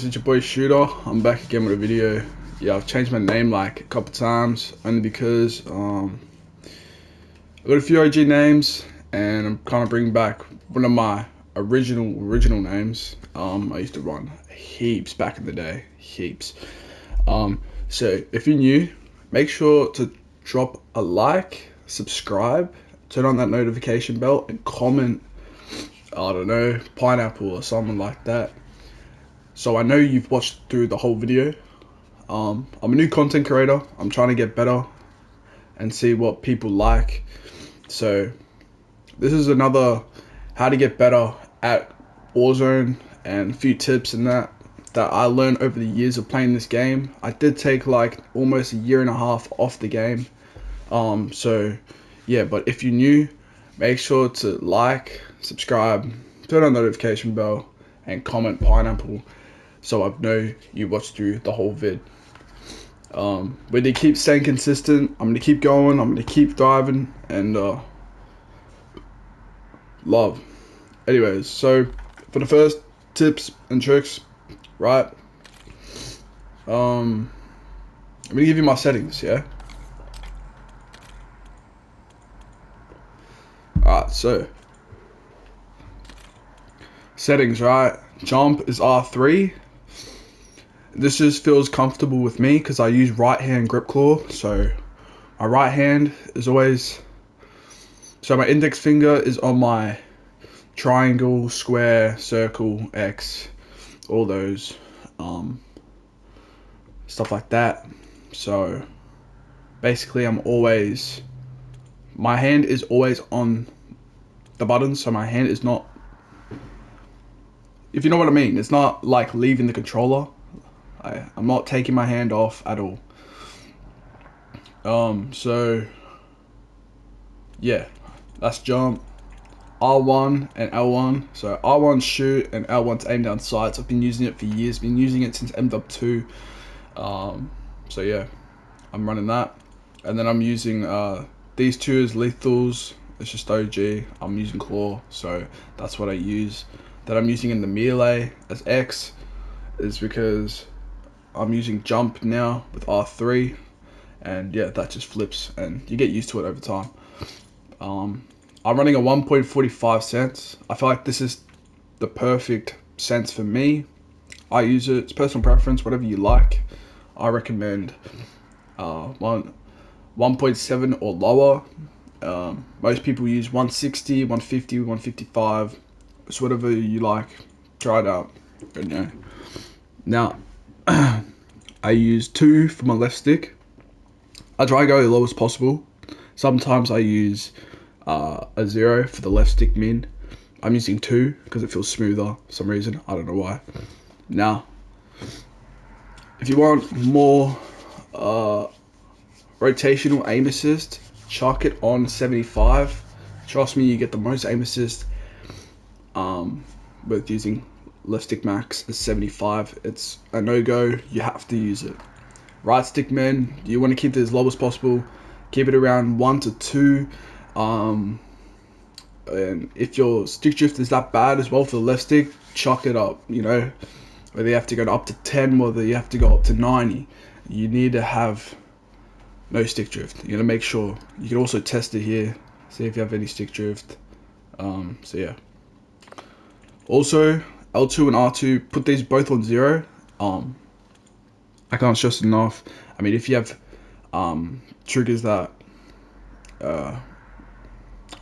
It's your boy Shooter. I'm back again with a video. Yeah, I've changed my name like a couple times only because I've got a few OG names and I'm kind of bringing back one of my original names. I used to run heaps back in the day, heaps. So if you're new, make sure to drop a like, subscribe, turn on that notification bell, and comment. I don't know, pineapple or something like that. So I know you've watched through the whole video. I'm a new content creator. I'm trying to get better and see what people like. So this is another how to get better at Warzone and a few tips and that I learned over the years of playing this game. I did take like almost a year and a half off the game. So yeah, but if you're new, make sure to like, subscribe, turn on the notification bell, and comment pineapple so I know you watched through the whole vid. But to keep staying consistent, I'm gonna keep going, I'm gonna keep diving, and love. Anyways, so for the first tips and tricks, right? I'm gonna give you my settings, yeah? Alright, so settings, right? Jump is R3. This just feels comfortable with me because I use right hand grip claw, so my right hand is always, so my index finger is on my triangle, square, circle, X, all those stuff like that. So basically my hand is always on the button, so my hand is not, if you know what I mean, it's not like leaving the controller. I'm not taking my hand off at all. So yeah, that's jump. R1 and L1. So R1 shoot and L1 to aim down sights. I've been using it for years. Been using it since MW2. So yeah, I'm running that, and then I'm using these two as lethals. It's just OG. I'm using claw, so that's what I use. That I'm using in the melee as X is because I'm using jump now with R3, and yeah, that just flips, and you get used to it over time. I'm running a 1.45 cents. I feel like this is the perfect sense for me. I use it. It's personal preference, whatever you like. I recommend 1.7 or lower. Most people use 160, 150, 155. It's whatever you like. Try it out. But no. Now, I use 2 for my left stick. I try to go as low as possible. Sometimes I use a 0 for the left stick min. I'm using 2 because it feels smoother for some reason. I don't know why. Now, if you want more rotational aim assist, chuck it on 75. Trust me, you get the most aim assist with using left stick max is 75. It's a no-go. You have to use it. Right stick men, you want to keep it as low as possible. Keep it around 1 to 2. And if your stick drift is that bad as well for the left stick, chuck it up, you know. Whether you have to go up to 10, whether you have to go up to 90. You need to have no stick drift. You gotta make sure. You can also test it here, see if you have any stick drift. So yeah. Also, L2 and R2, put these both on 0. I can't stress enough. I mean, if you have triggers that I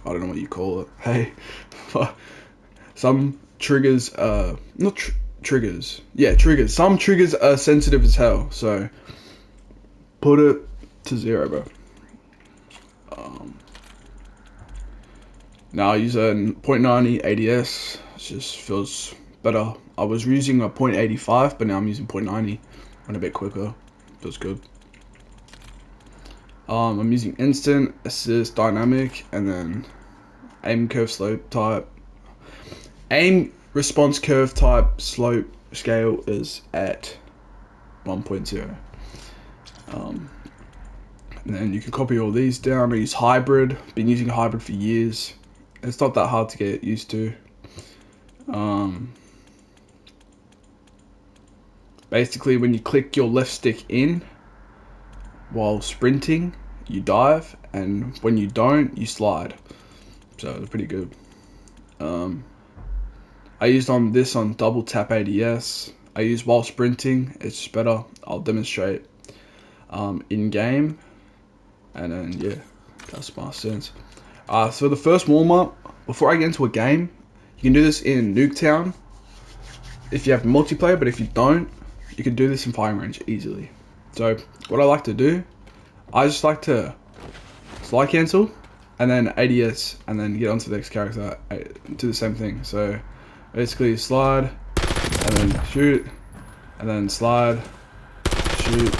don't know what you call it. Hey, some triggers, not triggers. Yeah, triggers. Some triggers are sensitive as hell. So put it to 0, bro. Now I use a 0.90 ADS. It just feels better. I was using a 0.85, but now I'm using 0.90. Went a bit quicker. Feels good. I'm using instant, assist, dynamic, and then aim curve slope type. Aim response curve type slope scale is at 1.0. And then you can copy all these down. I use hybrid. Been using hybrid for years. It's not that hard to get used to. Basically, when you click your left stick in while sprinting, you dive, and when you don't, you slide. So it's pretty good. I used this on double tap ADS. I use while sprinting. It's just better. I'll demonstrate in game, and then yeah, that's my sense. So the first warm up before I get into a game, you can do this in Nuketown if you have multiplayer, but if you don't, you can do this in firing range easily. So what I like to do, I just like to slide cancel and then ADS and then get onto the next character, do the same thing. So basically slide and then shoot and then slide, shoot,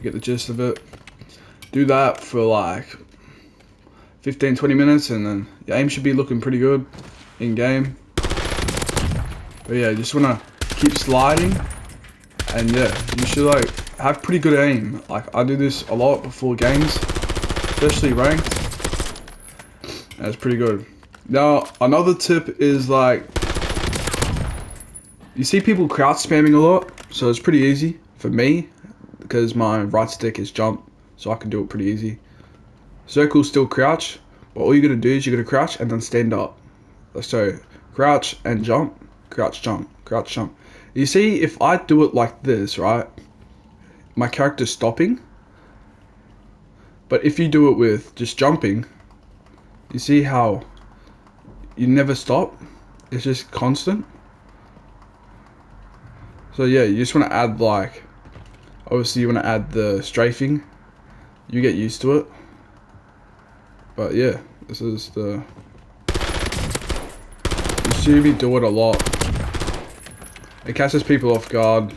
get the gist of it. Do that for like 15-20 minutes and then your aim should be looking pretty good in game. But yeah, you just want to keep sliding, and yeah, you should like have pretty good aim. Like I do this a lot before games, especially ranked, and it's pretty good. Now another tip is like, you see people crouch spamming a lot, so it's pretty easy for me because my right stick is jump, so I can do it pretty easy. Circle still crouch, but all you're gonna do is you're gonna crouch and then stand up. So crouch and jump. Crouch, jump, crouch, jump. You see, if I do it like this, right, my character's stopping. But if you do it with just jumping, you see how you never stop? It's just constant. So yeah, you just want to add like, obviously you want to add the strafing. You get used to it. But yeah, this is the, you see me do it a lot. It catches people off guard,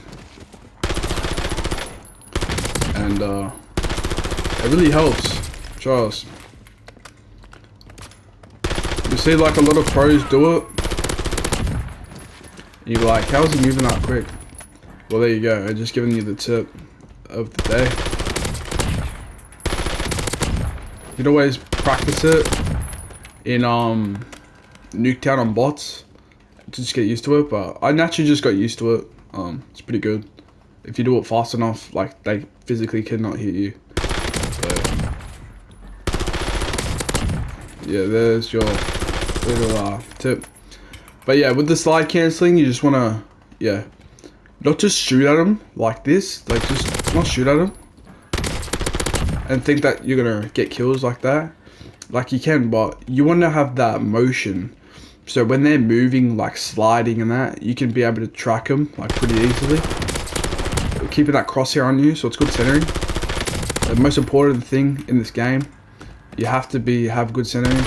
and it really helps. Trust. You see, like a lot of pros do it. You're like, how's he moving that quick? Well, there you go. I'm just giving you the tip of the day. You can always practice it in Nuketown on bots. Just get used to it, but I naturally just got used to it. It's pretty good. If you do it fast enough, like they physically cannot hit you. So, yeah, there's your little tip. But yeah, with the slide cancelling, you just wanna, yeah, not just shoot at them like this, like just not shoot at them and think that you're gonna get kills like that. Like you can, but you wanna have that motion. So when they're moving, like sliding and that, you can be able to track them like pretty easily. Keeping that crosshair on you, so it's good centering. The most important thing in this game, you have to have good centering.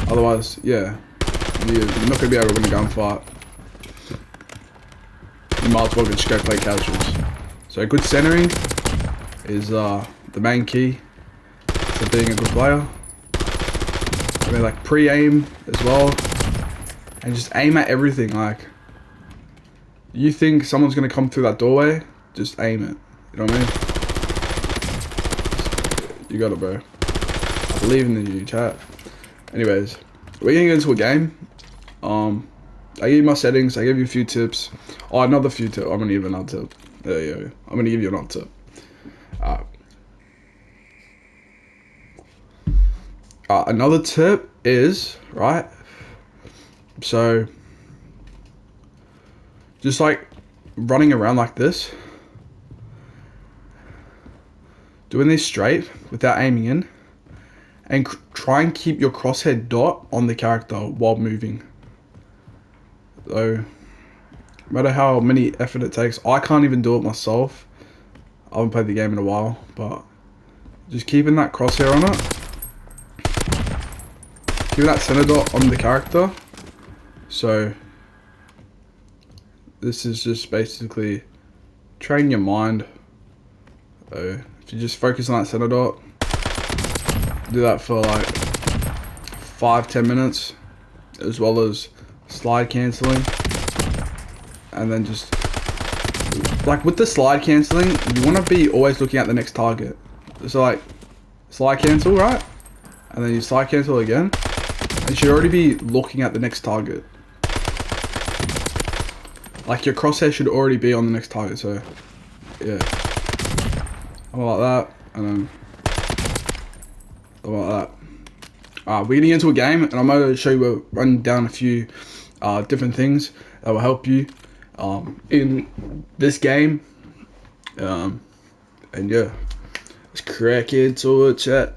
Otherwise, yeah, you're not gonna be able to win a gunfight. You might as well just go play casuals. So good centering is the main key to being a good player. I mean, like pre-aim as well. And just aim at everything. Like, you think someone's gonna come through that doorway, just aim it. You know what I mean? You got it, bro. I believe in you, chat. Anyways, we're gonna get into a game. I gave you my settings. I gave you a few tips. Oh, another few tips. I'm gonna give you another tip. Yeah. I'm gonna give you another tip. Another tip is, right, so just like running around like this, doing this straight without aiming in, and try and keep your crosshair dot on the character while moving. So no matter how many effort it takes, I can't even do it myself. I haven't played the game in a while, but just keeping that crosshair on it, keeping that center dot on the character. So this is just basically train your mind. So if you just focus on that center dot, do that for like 5-10 minutes, as well as slide cancelling, and then just like with the slide cancelling, you want to be always looking at the next target. So like slide cancel, right, and then you slide cancel again, and you should already be looking at the next target. Like your crosshair should already be on the next target. So yeah, like that, and then like that. We're getting into a game, and I'm going to show you, run down a few different things that will help you in this game. And yeah, let's crack into it, chat.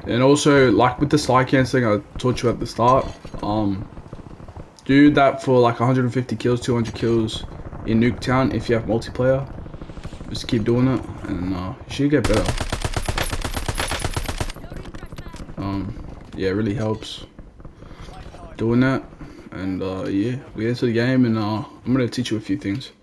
And also, like with the slide cancelling I taught you at the start, do that for like 150 kills, 200 kills in Nuketown if you have multiplayer. Just keep doing it, and you should get better. Yeah, it really helps doing that. And yeah, we get into the game, and I'm gonna teach you a few things.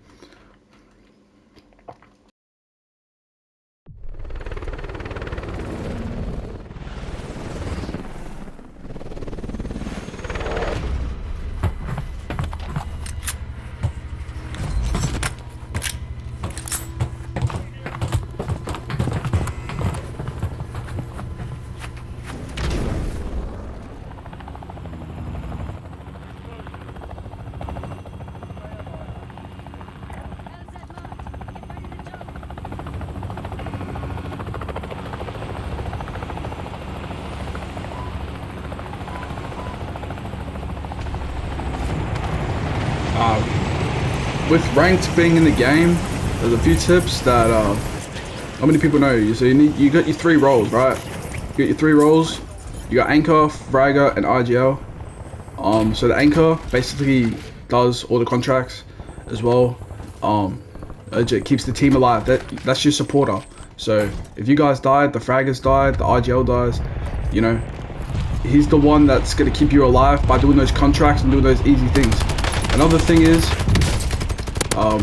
With ranked being in the game, there's a few tips that not many people know. So you got your 3 roles, right? You got your 3 roles. You got anchor, fragger, and RGL. So the anchor basically does all the contracts as well. It keeps the team alive. That's your supporter. So if you guys died, the fraggers died, the RGL dies, you know, he's the one that's gonna keep you alive by doing those contracts and doing those easy things. Another thing is, oh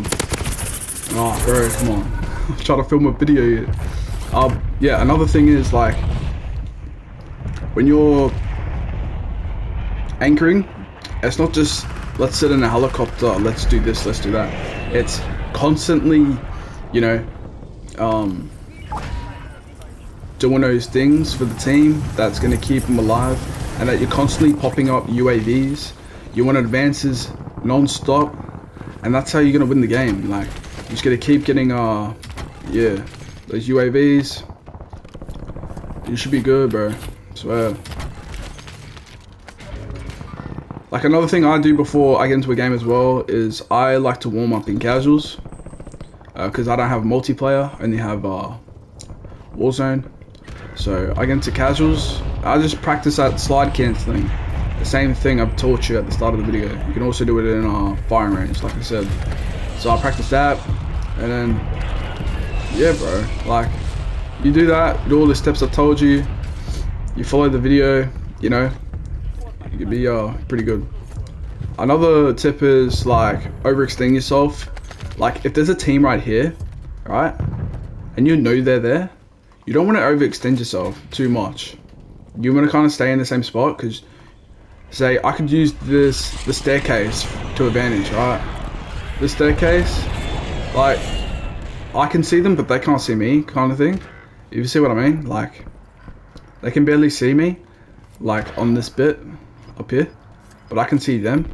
bro, come on. I'm trying to film a video here. Yeah, another thing is, like, when you're anchoring, it's not just, let's sit in a helicopter, let's do this, let's do that. It's constantly, you know, doing those things for the team that's going to keep them alive, and that you're constantly popping up UAVs. You want advances non-stop, and that's how you're going to win the game. Like, you're just going to keep getting, yeah, those UAVs. You should be good, bro. I swear. Like, another thing I do before I get into a game as well is I like to warm up in casuals, because I don't have multiplayer, I only have Warzone. So I get into casuals. I just practice that slide cancelling, the same thing I've taught you at the start of the video. You can also do it in firing range, like I said. So I practice that, and then yeah, bro, like, you do that, you do all the steps I told you, you follow the video, you know, you can be pretty good. Another tip is, like, overextend yourself. Like, if there's a team right here, right, and you know they're there, you don't want to overextend yourself too much. You want to kind of stay in the same spot, because say I could use the staircase to advantage, right? The staircase, like I can see them but they can't see me, kind of thing. You see what I mean? Like they can barely see me, like on this bit up here, but I can see them.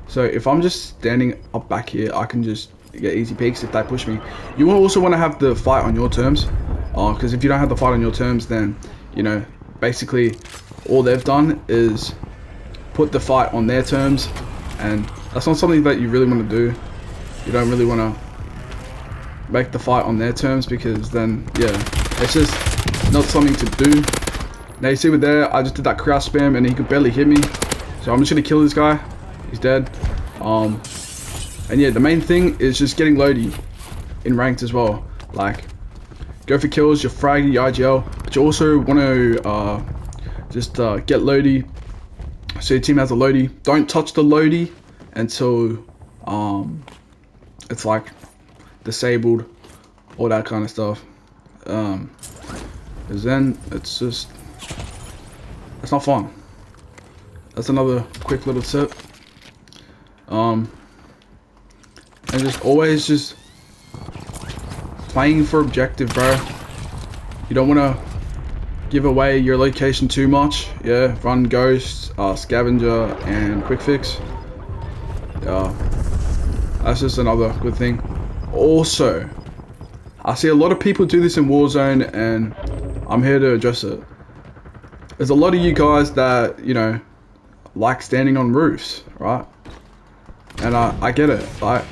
So if I'm just standing up back here, I can just get easy peeks if they push me. You will also want to have the fight on your terms, because if you don't have the fight on your terms, then you know basically all they've done is put the fight on their terms, and that's not something that you really want to do. You don't really want to make the fight on their terms, because then yeah, it's just not something to do. Now you see with there, I just did that crouch spam and he could barely hit me, so I'm just gonna kill this guy. He's dead. And yeah, the main thing is just getting loady in ranked as well. Like go for kills, your frag, your IGL, but you also want to just get loady. So your team has a loady. Don't touch the loady until it's like disabled, all that kind of stuff. Because then it's not fun. That's another quick little tip. And just always just playing for objective, bro. You don't want to give away your location too much. Yeah, run ghost, scavenger, and quick fix. That's just another good thing. Also, I see a lot of people do this in Warzone, and I'm here to address it. There's a lot of you guys that, you know, like standing on roofs, right? And I get it, right?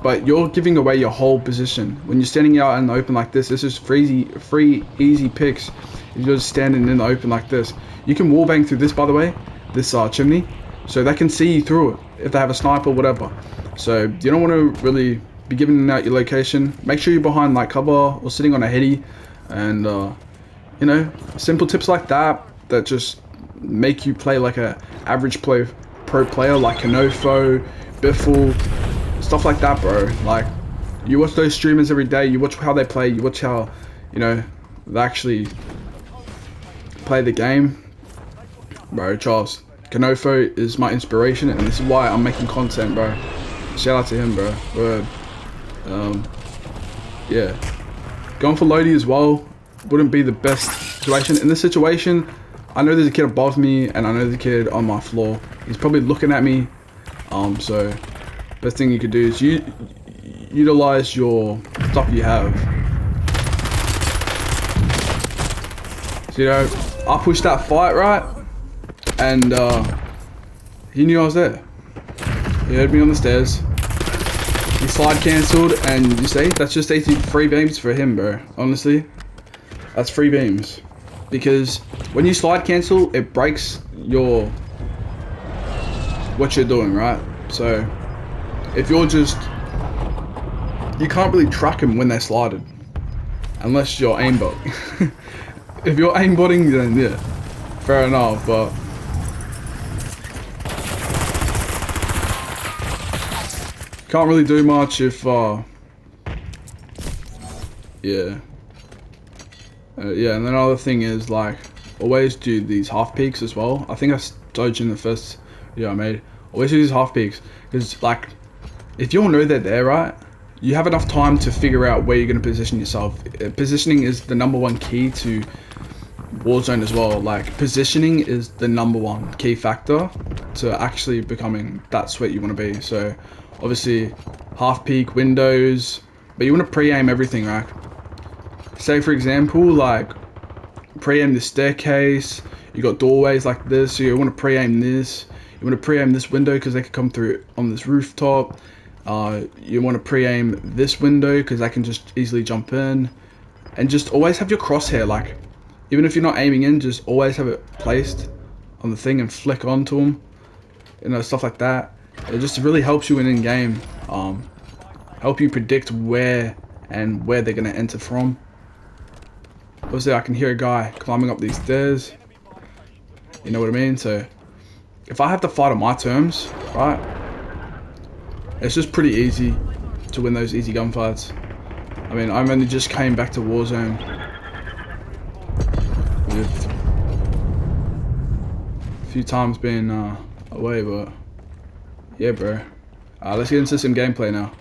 But you're giving away your whole position. When you're standing out in the open like this is free, easy picks. If you're just standing in the open like this. You can wallbang through this, by the way, this chimney. So they can see you through it if they have a sniper or whatever. So you don't want to really be giving out your location. Make sure you're behind like cover or sitting on a heady. And, you know, simple tips like that that just make you play like a average pro player like Canofo, Biffle, stuff like that, bro. Like, you watch those streamers every day, you watch how they play, you watch how, you know, they actually play the game. Bro, Charles, Canofo is my inspiration, and this is why I'm making content, bro. Shout out to him, bro. Word. Yeah. Going for Lodi as well wouldn't be the best situation. In this situation, I know there's a kid above me, and I know there's a kid on my floor. He's probably looking at me. So best thing you could do is utilize your stuff you have. So, you know, I pushed that fight, right? And he knew I was there. He heard me on the stairs. He slide cancelled, and you see, that's just 83 beams for him, bro. Honestly, that's 3 beams. Because when you slide cancel, it breaks what you're doing, right? So if you're just, you can't really track them when they're slided unless you're aimbot. If you're aimbotting, then yeah, fair enough. But can't really do much if yeah. Yeah, and then another thing is, like, always do these half peaks as well. I think I told you in the first video I made. Always do these half peaks, because, like, if you all know they're there, right, you have enough time to figure out where you're going to position yourself. Positioning is the #1 key to Warzone as well. Like, positioning is the #1 key factor to actually becoming that sweat you want to be. So, obviously, half peak, windows, but you want to pre-aim everything, right? Say for example, like pre-aim the staircase, you got doorways like this, so you want to pre-aim this. You want to pre-aim this window because they could come through on this rooftop. You want to pre-aim this window because they can just easily jump in. And just always have your crosshair, like, even if you're not aiming in, just always have it placed on the thing and flick onto them. You know, stuff like that. It just really helps you in game. Help you predict where they're going to enter from. Obviously, I can hear a guy climbing up these stairs. You know what I mean? So, if I have to fight on my terms, right, it's just pretty easy to win those easy gunfights. I mean, I only just came back to Warzone few times being away, but yeah, bro. Let's get into some gameplay now.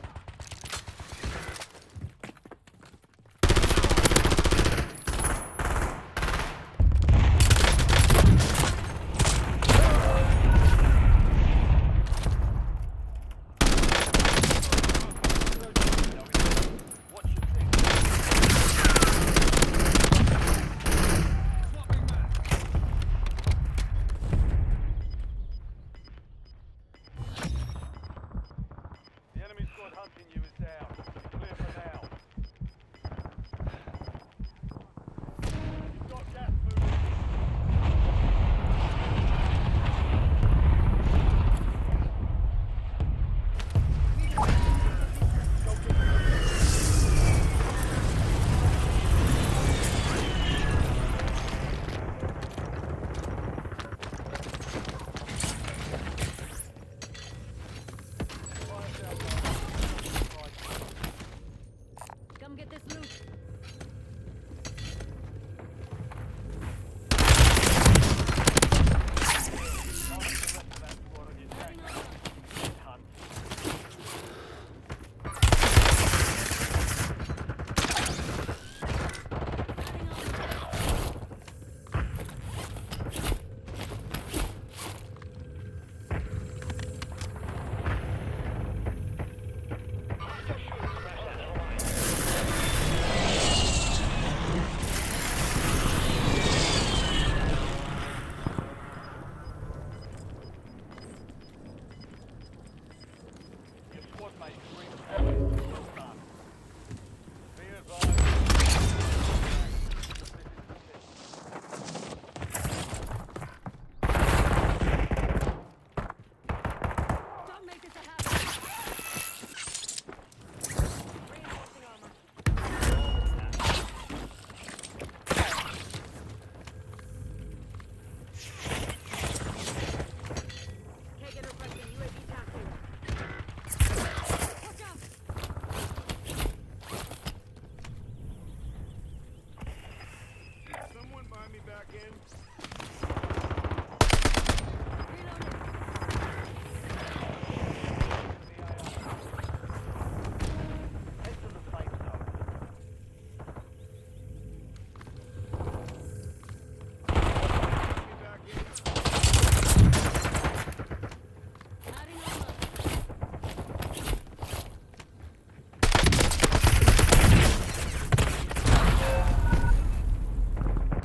Hunting you is down. Clear for now. You've got gas moving. Come get this loot. Someone buy me back in.